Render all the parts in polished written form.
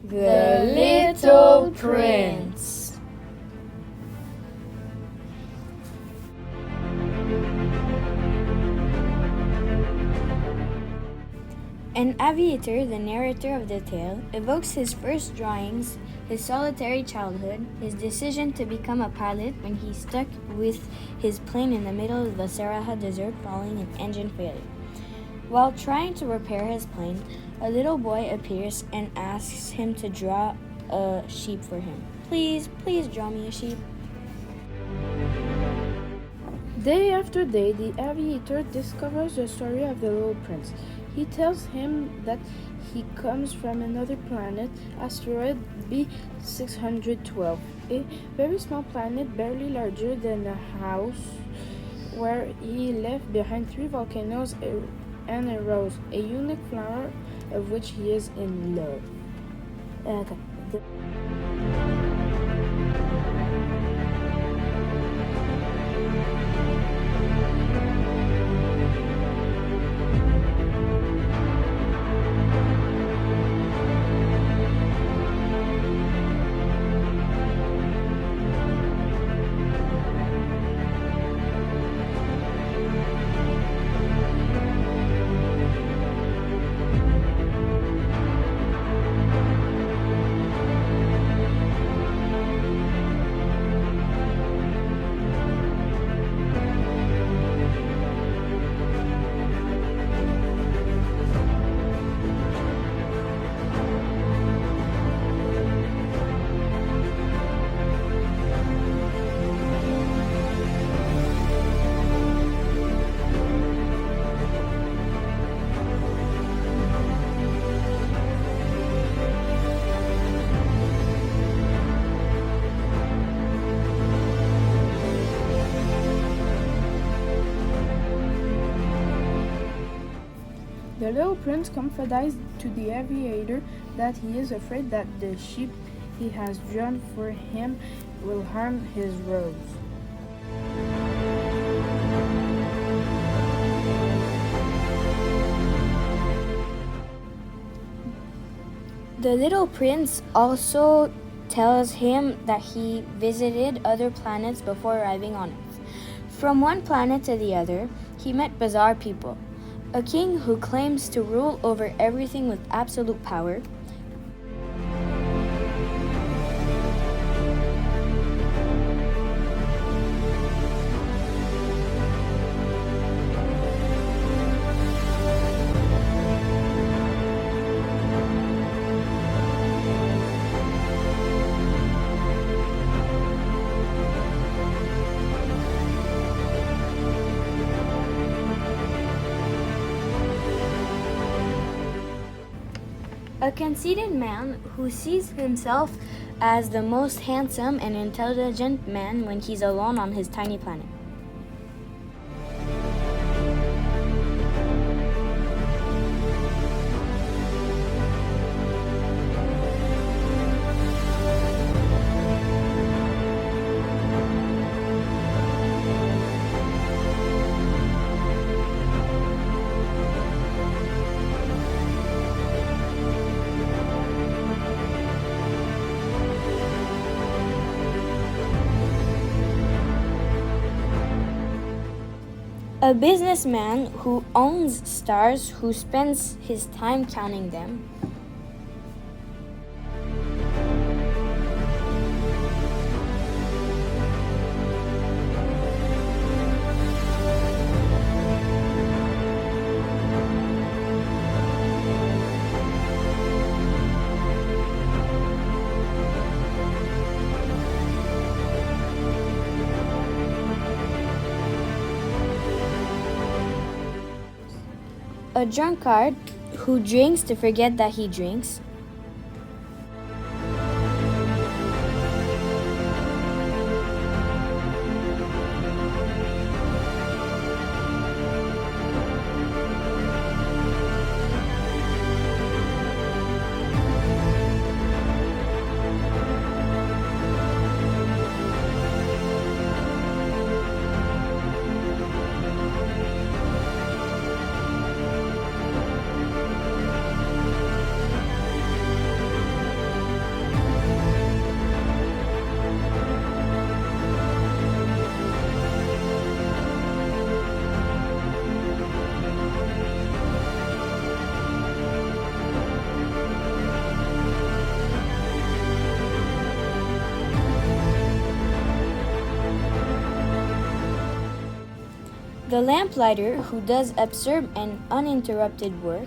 The Little Prince. An aviator, the narrator of the tale, evokes his first drawings, his solitary childhood, his decision to become a pilot when he's stuck with his plane in the middle of the Sahara Desert following an engine failure. While trying to repair his plane, a little boy appears and asks him to draw a sheep for him. Please draw me a sheep. Day after day, the aviator discovers the story of the little prince. He tells him that he comes from another planet, asteroid B612, a very small planet barely larger than a house, where he left behind 3 volcanoes and a rose, a unique flower of which he is in love. The little prince confides to the aviator that he is afraid that the sheep he has drawn for him will harm his rose. The little prince also tells him that he visited other planets before arriving on Earth. From one planet to the other, he met bizarre people. A king who claims to rule over everything with absolute power. A conceited man who sees himself as the most handsome and intelligent man when he's alone on his tiny planet. A businessman who owns stars, who spends his time counting them. A drunkard who drinks to forget that he drinks. The lamplighter, who does absurd and uninterrupted work,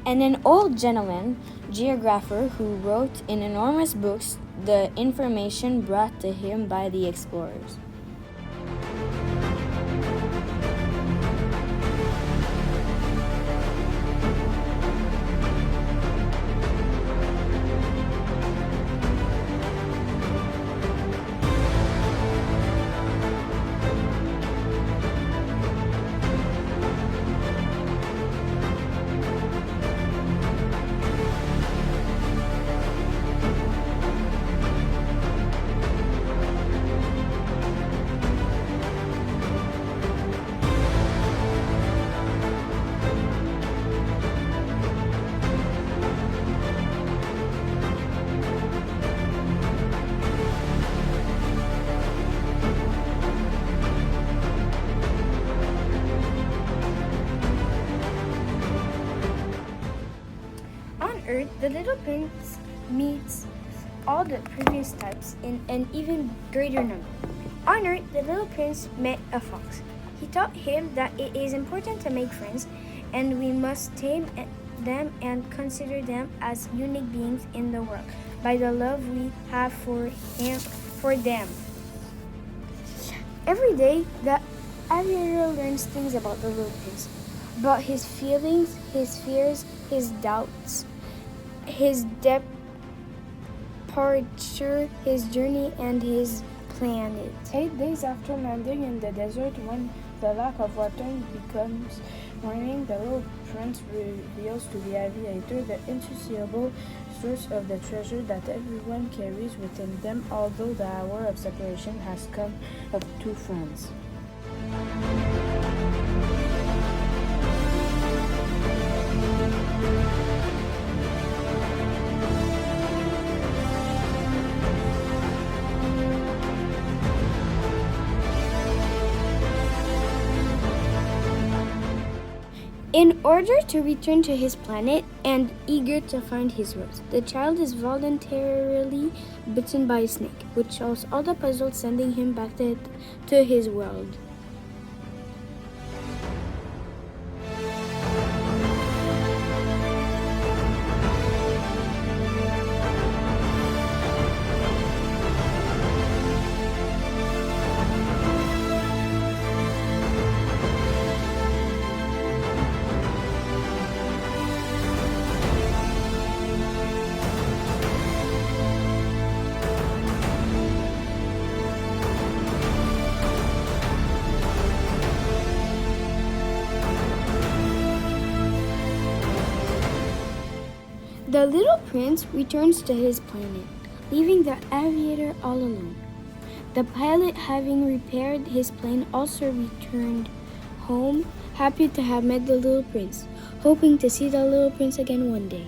and an old gentleman geographer who wrote in enormous books the information brought to him by the explorers. On Earth, the little prince meets all the previous types in an even greater number. On Earth, the little prince met a fox. He taught him that it is important to make friends and we must tame them and consider them as unique beings in the world by the love we have for them. Every day, the aviator learns things about the little prince, about his feelings, his fears, his doubts, his departure, his journey, and his planet. 8 days after landing in the desert, when the lack of water becomes warning, the little prince reveals to the aviator the insatiable source of the treasure that everyone carries within them, although the hour of separation has come of two friends. In order to return to his planet and eager to find his rose, the child is voluntarily bitten by a snake, which solves all the puzzles, sending him back to his world. The little prince returns to his planet, leaving the aviator all alone. The pilot, having repaired his plane, also returned home, happy to have met the little prince, hoping to see the little prince again one day.